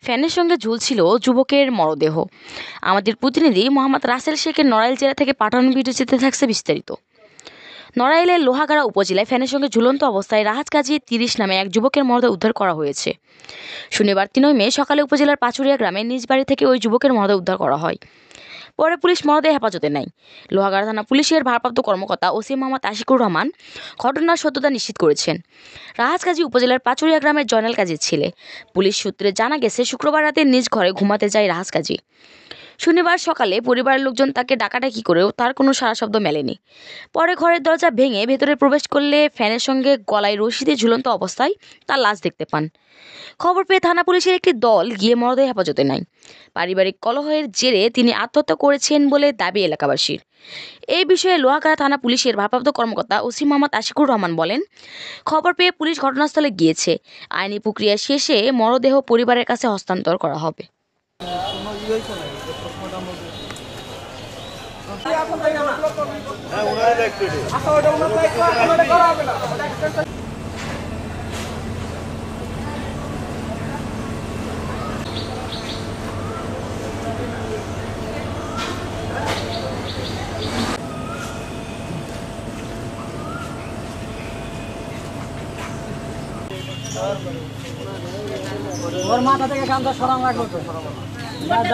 ফ্যানের সঙ্গে ঝুলছিল যুবকের মরদেহ। আমাদের প্রতিনিধি মোহাম্মদ রাসেল শেখের নড়াইল জেলা থেকে পাঠানো ভিডিওচিত্রে থাকছে বিস্তারিত। নড়াইলের লোহাগাড়া উপজেলায় ফ্যানের সঙ্গে ঝুলন্ত অবস্থায় রাহাত কাজী ৩০ নামে এক যুবকের মরদেহ উদ্ধার করা হয়েছে। শনিবার ৩ মে সকালে উপজেলার পাচুরিয়া গ্রামে নিজ বাড়ি থেকে ওই যুবকের মরদেহ উদ্ধার করা হয়। পরে পুলিশ মরদেহ হেফাজতে নেয়। লোহাগাড়া থানা পুলিশের ভারপ্রাপ্ত কর্মকর্তা ওসি মোহাম্মদ আশিকুর রহমান ঘটনার সত্যতা নিশ্চিত করেছেন। রাহাত কাজী উপজেলার পাচুরিয়া গ্রামের জয়নাল কাজীর ছেলে। পুলিশ সূত্রে জানা গেছে, শুক্রবার রাতে নিজ ঘরে ঘুমাতে যায় রাহাত কাজী। শনিবার সকালে পরিবারের লোকজন তাকে ডাকাডাকি করেও তার কোনো সাড়া শব্দ মেলেনি। পরে ঘরের দরজা ভেঙে ভেতরে প্রবেশ করলে ফ্যানের সঙ্গে গলায় রশি দিয়ে ঝুলন্ত অবস্থায় তার লাশ দেখতে পান। খবর পেয়ে থানা পুলিশের একটি দল গিয়ে মরদেহ হেফাজতে নেয়। পারিবারিক কলহের জেরে তিনি আত্মহত্যা করেছেন বলে দাবি এলাকাবাসীর। এই বিষয়ে লোহাগাড়া থানা পুলিশের ভারপ্রাপ্ত কর্মকর্তা ওসি মোহাম্মদ আশিকুর রহমান বলেন, খবর পেয়ে পুলিশ ঘটনাস্থলে গিয়েছে। আইনি প্রক্রিয়া শেষে মরদেহ পরিবারের কাছে হস্তান্তর করা হবে। ওর মাথা থেকে গামছা সরান লাগলো তো হ্যাঁ